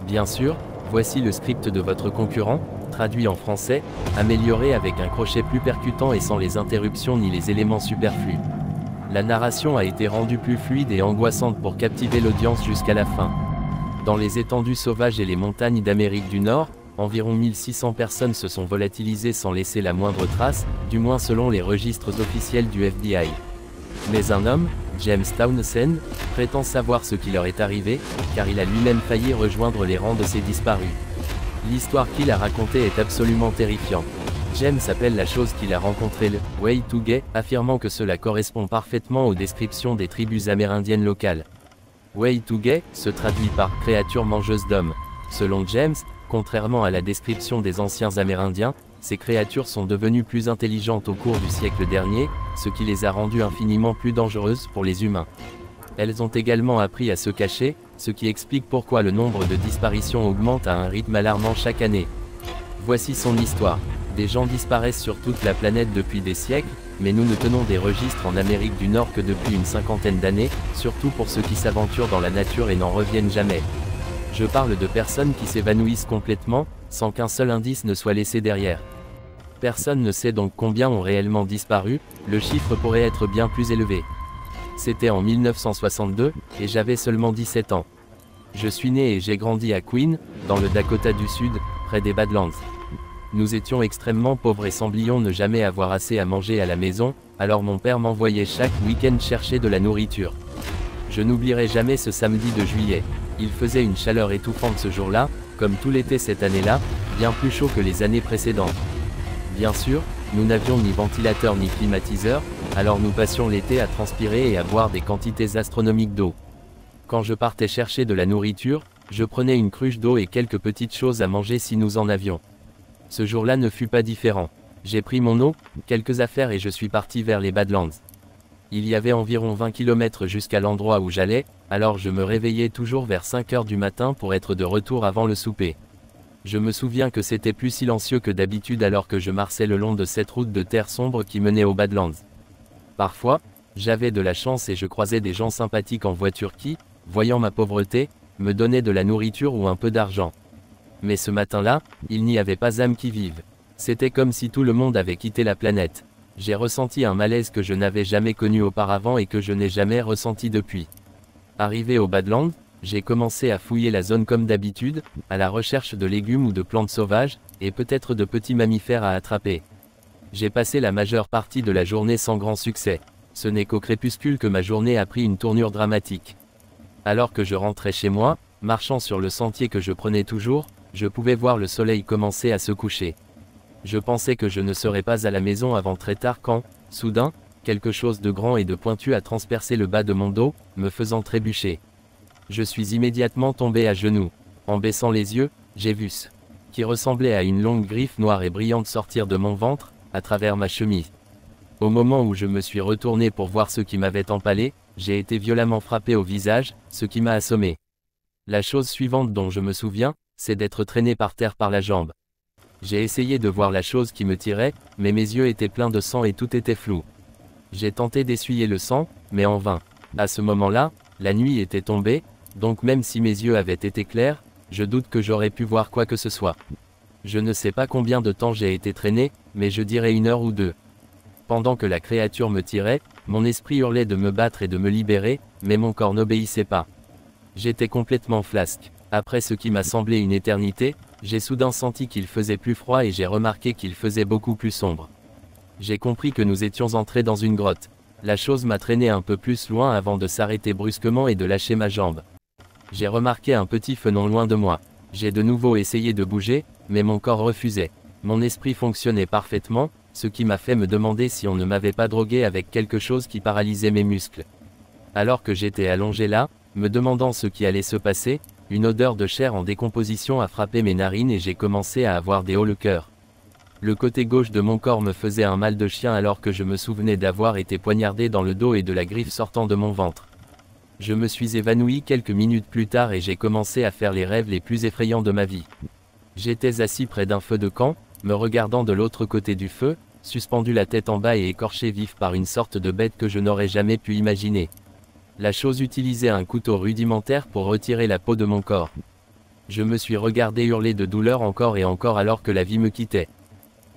Bien sûr, voici le script de votre concurrent, traduit en français, amélioré avec un crochet plus percutant et sans les interruptions ni les éléments superflus. La narration a été rendue plus fluide et angoissante pour captiver l'audience jusqu'à la fin. Dans les étendues sauvages et les montagnes d'Amérique du Nord, environ 1600 personnes se sont volatilisées sans laisser la moindre trace, du moins selon les registres officiels du FBI. Mais un homme, James Townsend, prétend savoir ce qui leur est arrivé, car il a lui-même failli rejoindre les rangs de ces disparus. L'histoire qu'il a racontée est absolument terrifiante. James appelle la chose qu'il a rencontrée le « way to gay », affirmant que cela correspond parfaitement aux descriptions des tribus amérindiennes locales. Way to gay se traduit par « créature mangeuse d'hommes ». Selon James, contrairement à la description des anciens Amérindiens, ces créatures sont devenues plus intelligentes au cours du siècle dernier, ce qui les a rendues infiniment plus dangereuses pour les humains. Elles ont également appris à se cacher, ce qui explique pourquoi le nombre de disparitions augmente à un rythme alarmant chaque année. Voici son histoire. Des gens disparaissent sur toute la planète depuis des siècles, mais nous ne tenons des registres en Amérique du Nord que depuis une cinquantaine d'années, surtout pour ceux qui s'aventurent dans la nature et n'en reviennent jamais. Je parle de personnes qui s'évanouissent complètement, sans qu'un seul indice ne soit laissé derrière. Personne ne sait donc combien ont réellement disparu, le chiffre pourrait être bien plus élevé. C'était en 1962, et j'avais seulement 17 ans. Je suis né et j'ai grandi à Queen, dans le Dakota du Sud, près des Badlands. Nous étions extrêmement pauvres et semblions ne jamais avoir assez à manger à la maison, alors mon père m'envoyait chaque week-end chercher de la nourriture. Je n'oublierai jamais ce samedi de juillet. Il faisait une chaleur étouffante ce jour-là, comme tout l'été cette année-là, bien plus chaud que les années précédentes. Bien sûr, nous n'avions ni ventilateur ni climatiseur, alors nous passions l'été à transpirer et à boire des quantités astronomiques d'eau. Quand je partais chercher de la nourriture, je prenais une cruche d'eau et quelques petites choses à manger si nous en avions. Ce jour-là ne fut pas différent. J'ai pris mon eau, quelques affaires et je suis parti vers les Badlands. Il y avait environ 20 km jusqu'à l'endroit où j'allais, alors je me réveillais toujours vers 5 heures du matin pour être de retour avant le souper. Je me souviens que c'était plus silencieux que d'habitude alors que je marchais le long de cette route de terre sombre qui menait aux Badlands. Parfois, j'avais de la chance et je croisais des gens sympathiques en voiture qui, voyant ma pauvreté, me donnaient de la nourriture ou un peu d'argent. Mais ce matin-là, il n'y avait pas âme qui vive. C'était comme si tout le monde avait quitté la planète. J'ai ressenti un malaise que je n'avais jamais connu auparavant et que je n'ai jamais ressenti depuis. Arrivé aux Badlands, j'ai commencé à fouiller la zone comme d'habitude, à la recherche de légumes ou de plantes sauvages, et peut-être de petits mammifères à attraper. J'ai passé la majeure partie de la journée sans grand succès. Ce n'est qu'au crépuscule que ma journée a pris une tournure dramatique. Alors que je rentrais chez moi, marchant sur le sentier que je prenais toujours, je pouvais voir le soleil commencer à se coucher. Je pensais que je ne serais pas à la maison avant très tard quand, soudain, quelque chose de grand et de pointu a transpercé le bas de mon dos, me faisant trébucher. Je suis immédiatement tombé à genoux. En baissant les yeux, j'ai vu ce qui ressemblait à une longue griffe noire et brillante sortir de mon ventre, à travers ma chemise. Au moment où je me suis retourné pour voir ce qui m'avait empalé, j'ai été violemment frappé au visage, ce qui m'a assommé. La chose suivante dont je me souviens, c'est d'être traîné par terre par la jambe. J'ai essayé de voir la chose qui me tirait, mais mes yeux étaient pleins de sang et tout était flou. J'ai tenté d'essuyer le sang, mais en vain. À ce moment-là, la nuit était tombée, donc même si mes yeux avaient été clairs, je doute que j'aurais pu voir quoi que ce soit. Je ne sais pas combien de temps j'ai été traîné, mais je dirais 1 heure ou 2. Pendant que la créature me tirait, mon esprit hurlait de me battre et de me libérer, mais mon corps n'obéissait pas. J'étais complètement flasque. Après ce qui m'a semblé une éternité, j'ai soudain senti qu'il faisait plus froid et j'ai remarqué qu'il faisait beaucoup plus sombre. J'ai compris que nous étions entrés dans une grotte. La chose m'a traîné un peu plus loin avant de s'arrêter brusquement et de lâcher ma jambe. J'ai remarqué un petit feu non loin de moi. J'ai de nouveau essayé de bouger, mais mon corps refusait. Mon esprit fonctionnait parfaitement, ce qui m'a fait me demander si on ne m'avait pas drogué avec quelque chose qui paralysait mes muscles. Alors que j'étais allongé là, me demandant ce qui allait se passer, une odeur de chair en décomposition a frappé mes narines et j'ai commencé à avoir des hauts le cœur. Le côté gauche de mon corps me faisait un mal de chien alors que je me souvenais d'avoir été poignardé dans le dos et de la griffe sortant de mon ventre. Je me suis évanoui quelques minutes plus tard et j'ai commencé à faire les rêves les plus effrayants de ma vie. J'étais assis près d'un feu de camp, me regardant de l'autre côté du feu, suspendu la tête en bas et écorché vif par une sorte de bête que je n'aurais jamais pu imaginer. La chose utilisait un couteau rudimentaire pour retirer la peau de mon corps. Je me suis regardé hurler de douleur encore et encore alors que la vie me quittait.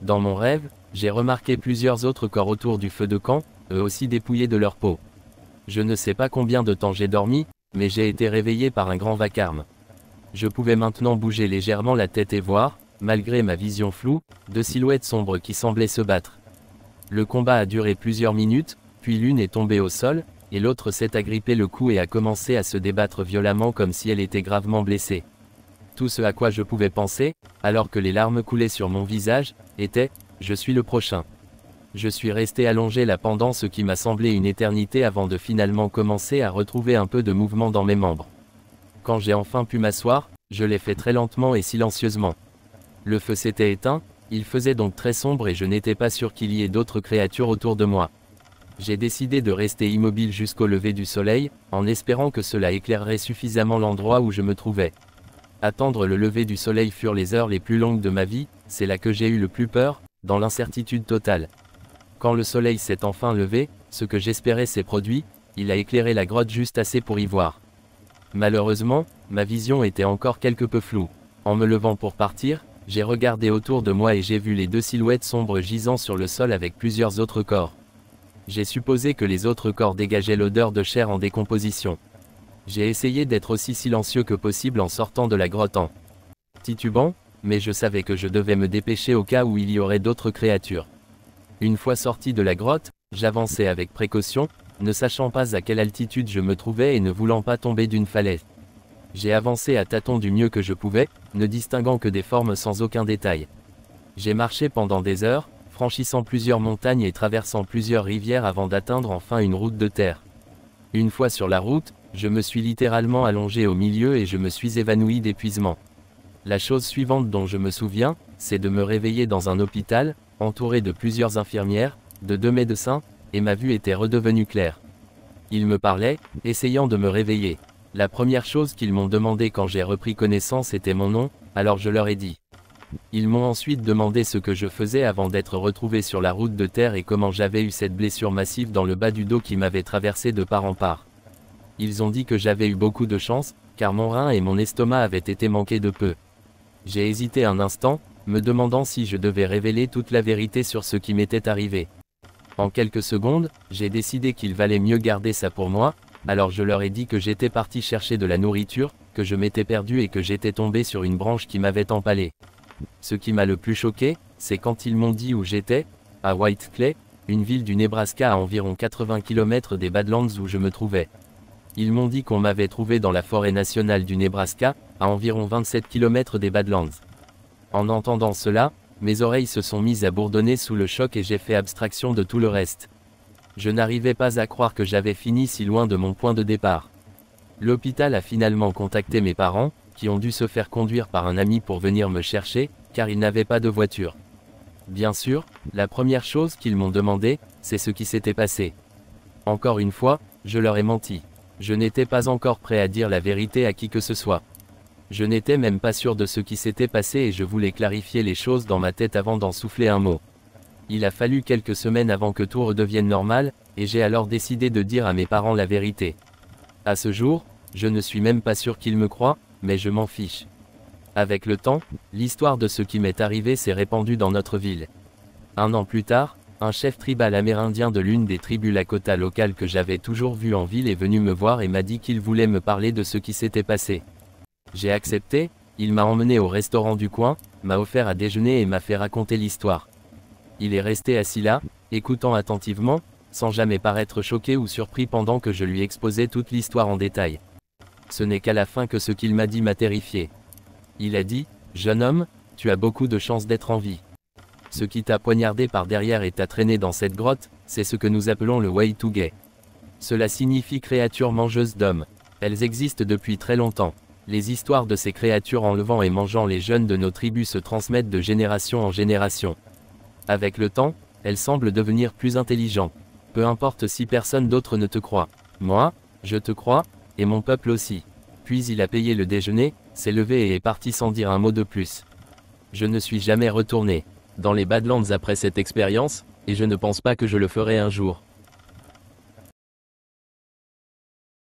Dans mon rêve, j'ai remarqué plusieurs autres corps autour du feu de camp, eux aussi dépouillés de leur peau. Je ne sais pas combien de temps j'ai dormi, mais j'ai été réveillé par un grand vacarme. Je pouvais maintenant bouger légèrement la tête et voir, malgré ma vision floue, deux silhouettes sombres qui semblaient se battre. Le combat a duré plusieurs minutes, puis l'une est tombée au sol, et l'autre s'est agrippé le cou et a commencé à se débattre violemment comme si elle était gravement blessée. Tout ce à quoi je pouvais penser, alors que les larmes coulaient sur mon visage, était « Je suis le prochain ». Je suis resté allongé là pendant ce qui m'a semblé une éternité avant de finalement commencer à retrouver un peu de mouvement dans mes membres. Quand j'ai enfin pu m'asseoir, je l'ai fait très lentement et silencieusement. Le feu s'était éteint, il faisait donc très sombre et je n'étais pas sûr qu'il y ait d'autres créatures autour de moi. J'ai décidé de rester immobile jusqu'au lever du soleil, en espérant que cela éclairerait suffisamment l'endroit où je me trouvais. Attendre le lever du soleil furent les heures les plus longues de ma vie, c'est là que j'ai eu le plus peur, dans l'incertitude totale. Quand le soleil s'est enfin levé, ce que j'espérais s'est produit, il a éclairé la grotte juste assez pour y voir. Malheureusement, ma vision était encore quelque peu floue. En me levant pour partir, j'ai regardé autour de moi et j'ai vu les deux silhouettes sombres gisant sur le sol avec plusieurs autres corps. J'ai supposé que les autres corps dégageaient l'odeur de chair en décomposition. J'ai essayé d'être aussi silencieux que possible en sortant de la grotte en titubant, mais je savais que je devais me dépêcher au cas où il y aurait d'autres créatures. Une fois sorti de la grotte, j'avançais avec précaution, ne sachant pas à quelle altitude je me trouvais et ne voulant pas tomber d'une falaise. J'ai avancé à tâtons du mieux que je pouvais, ne distinguant que des formes sans aucun détail. J'ai marché pendant des heures, franchissant plusieurs montagnes et traversant plusieurs rivières avant d'atteindre enfin une route de terre. Une fois sur la route, je me suis littéralement allongé au milieu et je me suis évanoui d'épuisement. La chose suivante dont je me souviens, c'est de me réveiller dans un hôpital, entouré de plusieurs infirmières, de 2 médecins, et ma vue était redevenue claire. Ils me parlaient, essayant de me réveiller. La première chose qu'ils m'ont demandé quand j'ai repris connaissance était mon nom, alors je leur ai dit. Ils m'ont ensuite demandé ce que je faisais avant d'être retrouvé sur la route de terre et comment j'avais eu cette blessure massive dans le bas du dos qui m'avait traversé de part en part. Ils ont dit que j'avais eu beaucoup de chance, car mon rein et mon estomac avaient été manqués de peu. J'ai hésité un instant, me demandant si je devais révéler toute la vérité sur ce qui m'était arrivé. En quelques secondes, j'ai décidé qu'il valait mieux garder ça pour moi, alors je leur ai dit que j'étais parti chercher de la nourriture, que je m'étais perdu et que j'étais tombé sur une branche qui m'avait empalé. Ce qui m'a le plus choqué, c'est quand ils m'ont dit où j'étais, à White Clay, une ville du Nebraska à environ 80 km des Badlands où je me trouvais. Ils m'ont dit qu'on m'avait trouvé dans la forêt nationale du Nebraska, à environ 27 km des Badlands. En entendant cela, mes oreilles se sont mises à bourdonner sous le choc et j'ai fait abstraction de tout le reste. Je n'arrivais pas à croire que j'avais fini si loin de mon point de départ. L'hôpital a finalement contacté mes parents, qui ont dû se faire conduire par un ami pour venir me chercher, car ils n'avaient pas de voiture. Bien sûr, la première chose qu'ils m'ont demandé, c'est ce qui s'était passé. Encore une fois, je leur ai menti. Je n'étais pas encore prêt à dire la vérité à qui que ce soit. Je n'étais même pas sûr de ce qui s'était passé et je voulais clarifier les choses dans ma tête avant d'en souffler un mot. Il a fallu quelques semaines avant que tout redevienne normal, et j'ai alors décidé de dire à mes parents la vérité. À ce jour, je ne suis même pas sûr qu'ils me croient, mais je m'en fiche. Avec le temps, l'histoire de ce qui m'est arrivé s'est répandue dans notre ville. 1 an plus tard, un chef tribal amérindien de l'une des tribus Lakota locales que j'avais toujours vu en ville est venu me voir et m'a dit qu'il voulait me parler de ce qui s'était passé. J'ai accepté, il m'a emmené au restaurant du coin, m'a offert à déjeuner et m'a fait raconter l'histoire. Il est resté assis là, écoutant attentivement, sans jamais paraître choqué ou surpris pendant que je lui exposais toute l'histoire en détail. Ce n'est qu'à la fin que ce qu'il m'a dit m'a terrifié. Il a dit, « Jeune homme, tu as beaucoup de chance d'être en vie. Ce qui t'a poignardé par derrière et t'a traîné dans cette grotte, c'est ce que nous appelons le Wai-Tugay. Cela signifie créature mangeuse d'hommes. Elles existent depuis très longtemps. Les histoires de ces créatures enlevant et mangeant les jeunes de nos tribus se transmettent de génération en génération. Avec le temps, elles semblent devenir plus intelligentes. Peu importe si personne d'autre ne te croit. Moi, je te crois, et mon peuple aussi. » Puis il a payé le déjeuner, s'est levé et est parti sans dire un mot de plus. Je ne suis jamais retourné dans les Badlands après cette expérience, et je ne pense pas que je le ferai un jour.